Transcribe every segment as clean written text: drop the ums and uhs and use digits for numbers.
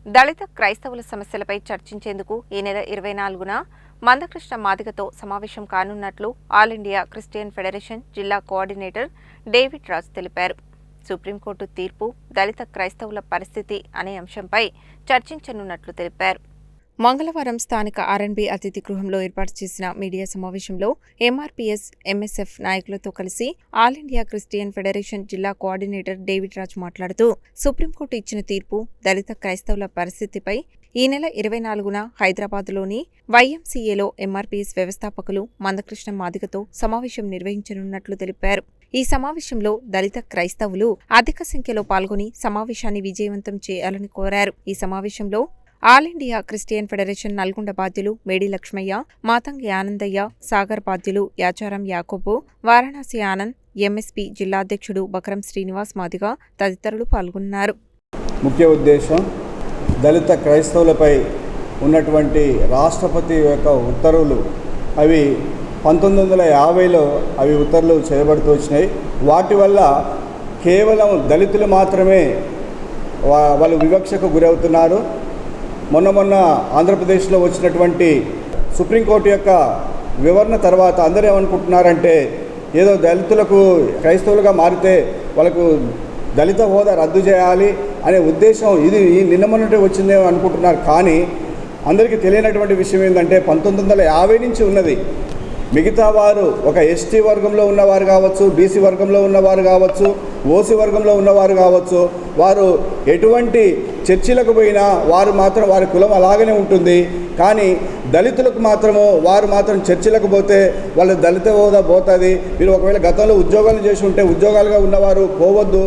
దళిత క్రైస్తవుల సమస్యలపై చర్చించేందుకు ఈ నెల 24న మందకృష్ణ మాదిగతో సమావేశం కానున్నట్లు ఆల్ ఇండియా క్రిస్టియన్ ఫెడరేషన్ జిల్లా కోఆర్డినేటర్ డేవిడ్ రాజ్ తెలిపారు. సుప్రీంకోర్టు తీర్పు, దళిత క్రైస్తవుల పరిస్థితి అనే అంశంపై చర్చించనున్నట్లు తెలిపారు. మంగళవారం స్థానిక ఆర్ఎన్బి అతిథి గృహంలో ఏర్పాటు చేసిన మీడియా సమావేశంలో ఎంఆర్పీఎస్, ఎంఎస్ఎఫ్ నాయకులతో కలిసి ఆల్ ఇండియా క్రిస్టియన్ ఫెడరేషన్ జిల్లా కోఆర్డినేటర్ డేవిడ్ రాజ్ మాట్లాడుతూ సుప్రీంకోర్టు ఇచ్చిన తీర్పు, దళిత క్రైస్తవుల పరిస్థితిపై ఈ నెల 24న హైదరాబాద్లోని వైఎంసీఏలో ఎంఆర్పీఎస్ వ్యవస్థాపకులు మందకృష్ణ మాదిగతో సమావేశం నిర్వహించనున్నట్లు తెలిపారు. ఈ సమావేశంలో దళిత క్రైస్తవులు అధిక సంఖ్యలో పాల్గొని సమావేశాన్ని విజయవంతం చేయాలని కోరారు. ఈ సమావేశంలో all India Christian federation Nalgonda బాధ్యులు మేడి లక్ష్మయ్య, మాతంగి ఆనందయ్య, సాగర్ బాధ్యులు యాచారం యాకోబు, వారణాసి ఆనంద్, ఎంఎస్పీ జిల్లా అధ్యక్షుడు బకరం శ్రీనివాస్ మాదిగ తదితరులు పాల్గొన్నారు. ముఖ్య ఉద్దేశం దళిత క్రైస్తవులపై ఉన్నటువంటి రాష్ట్రపతి యొక్క ఉత్తర్వులు అవి 1950లో అవి ఉత్తర్వులు చేయబడుతూ వచ్చినాయి. వాటి వల్ల కేవలం దళితులు మాత్రమే వాళ్ళు వివక్షకు గురవుతున్నారు. మొన్న ఆంధ్రప్రదేశ్లో వచ్చినటువంటి సుప్రీంకోర్టు యొక్క వివరణ తర్వాత అందరూ ఏమనుకుంటున్నారంటే ఏదో దళితులకు క్రైస్తవులుగా మారితే వాళ్ళకు దళిత హోదా రద్దు చేయాలి అనే ఉద్దేశం ఇది నిన్న మొన్నటే వచ్చిందేమో అనుకుంటున్నారు. కానీ అందరికీ తెలియనటువంటి విషయం ఏంటంటే 1950 నుంచి ఉన్నది. మిగతా వారు ఒక ఎస్టీ వర్గంలో ఉన్నవారు కావచ్చు, బీసీ వర్గంలో ఉన్నవారు కావచ్చు, ఓసీ వర్గంలో ఉన్నవారు కావచ్చు, వారు ఎటువంటి చర్చిలకు పోయినా వారు మాత్రం వారి కులం అలాగనే ఉంటుంది. కానీ దళితులకు మాత్రము వారు మాత్రం చర్చిలకు పోతే వాళ్ళ దళిత హోదా పోతుంది. మీరు ఒకవేళ గతంలో ఉద్యోగాలు చేసి ఉంటే ఉద్యోగాలుగా ఉన్నవారు పోవద్దు.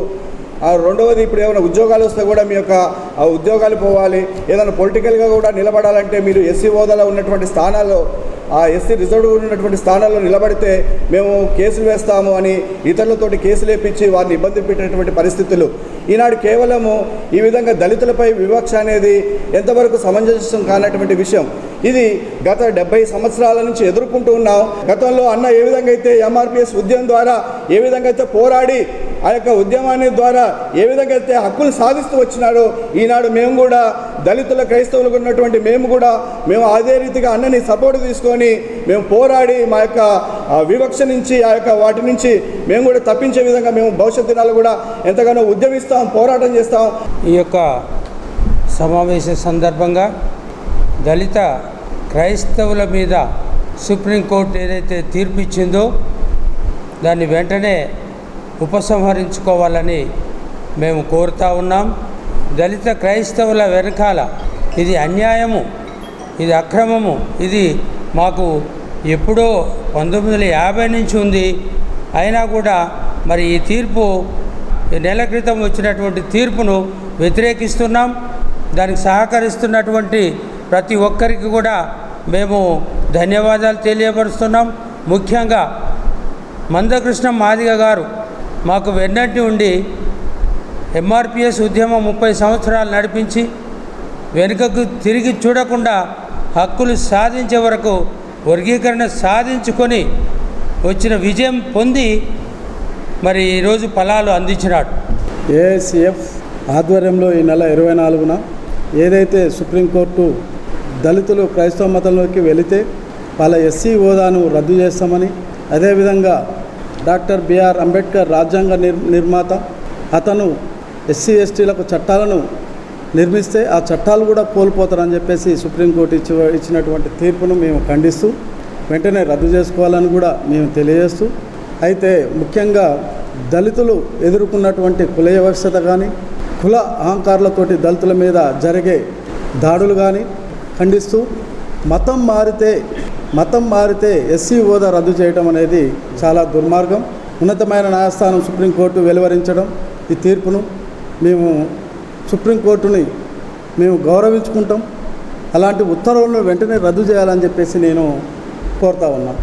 రెండవది, ఇప్పుడు ఏమైనా ఉద్యోగాలు వస్తే కూడా మీ యొక్క ఉద్యోగాలు పోవాలి. ఏదైనా పొలిటికల్గా కూడా నిలబడాలంటే మీరు ఎస్సీ హోదాలో ఉన్నటువంటి స్థానాల్లో ఎస్సీ రిజర్వ్ ఉన్నటువంటి స్థానాల్లో నిలబడితే మేము కేసులు వేస్తాము అని ఇతరులతోటి కేసులు వేపించి వారిని ఇబ్బంది పెట్టేటువంటి పరిస్థితులు ఈనాడు కేవలము ఈ విధంగా దళితులపై వివక్ష అనేది ఎంతవరకు సమంజసం కానటువంటి విషయం. ఇది గత 70 సంవత్సరాల నుంచి ఎదుర్కొంటూ ఉన్నాం. గతంలో అన్న ఏ విధంగా అయితే ఎంఆర్పీఎస్ ఉద్యమం ద్వారా ఏ విధంగా అయితే పోరాడి ఆ యొక్క ఉద్యమాన్ని ద్వారా ఏ విధంగా అయితే హక్కులు సాధిస్తూ వచ్చినారో ఈనాడు మేము కూడా దళితుల క్రైస్తవులకు ఉన్నటువంటి మేము అదే రీతిగా అన్నని సపోర్ట్ తీసుకొని మేము పోరాడి మా యొక్క వివక్ష నుంచి ఆ యొక్క వాటి నుంచి మేము కూడా తప్పించే విధంగా మేము భవిష్యత్ దినాలు కూడా ఎంతగానో ఉద్యమిస్తాం, పోరాటం చేస్తాం. ఈ యొక్క సమావేశ సందర్భంగా దళిత క్రైస్తవుల మీద సుప్రీంకోర్టు ఏదైతే తీర్పు ఇచ్చిందో దాన్ని వెంటనే ఉపసంహరించుకోవాలని మేము కోరుతా ఉన్నాం. దళిత క్రైస్తవుల వెనకాల ఇది అన్యాయము, ఇది అక్రమము, ఇది మాకు ఎప్పుడో 1950 నుంచి ఉంది. అయినా కూడా మరి ఈ తీర్పు నెల క్రితం వచ్చినటువంటి తీర్పును వ్యతిరేకిస్తున్నాం. దానికి సహకరిస్తున్నటువంటి ప్రతి ఒక్కరికి కూడా మేము ధన్యవాదాలు తెలియపరుస్తున్నాం. ముఖ్యంగా మందకృష్ణ మాదిగ గారు మాకు వెన్నంటి ఉండి ఎంఆర్పీఎస్ ఉద్యమం 30 సంవత్సరాలు నడిపించి వెనుకకు తిరిగి చూడకుండా హక్కులు సాధించే వరకు వర్గీకరణ సాధించుకొని వచ్చిన విజయం పొంది మరి ఈరోజు ఫలాలు అందించినాడు. ఏఐసిఎఫ్ ఆధ్వర్యంలో ఈ నెల 24న ఏదైతే సుప్రీంకోర్టు దళితులు క్రైస్తవ మతంలోకి వెళితే వాళ్ళ ఎస్సీ హోదాను రద్దు చేస్తామని, అదేవిధంగా డాక్టర్ బిఆర్ అంబేద్కర్ రాజ్యాంగ నిర్మాత అతను ఎస్సీ ఎస్టీలకు చట్టాలను నిర్మిస్తే ఆ చట్టాలు కూడా కోల్పోతారని చెప్పేసి సుప్రీంకోర్టు ఇచ్చినటువంటి తీర్పును మేము ఖండిస్తూ వెంటనే రద్దు చేసుకోవాలని కూడా మేము తెలియజేస్తూ, అయితే ముఖ్యంగా దళితులు ఎదుర్కొన్నటువంటి కుల వ్యవస్థత కానీ కుల అహంకారాలతోటి దళితుల మీద జరిగే దాడులు కానీ ఖండిస్తూ మతం మారితే ఎస్సీ హోదా రద్దు చేయడం అనేది చాలా దుర్మార్గం. ఉన్నతమైన న్యాయస్థానం సుప్రీంకోర్టు వెలువరించడం ఈ తీర్పును సుప్రీంకోర్టుని మేము గౌరవించుకుంటాం. అలాంటి ఉత్తర్వులను వెంటనే రద్దు చేయాలని చెప్పేసి నేను కోరుతా ఉన్నాను.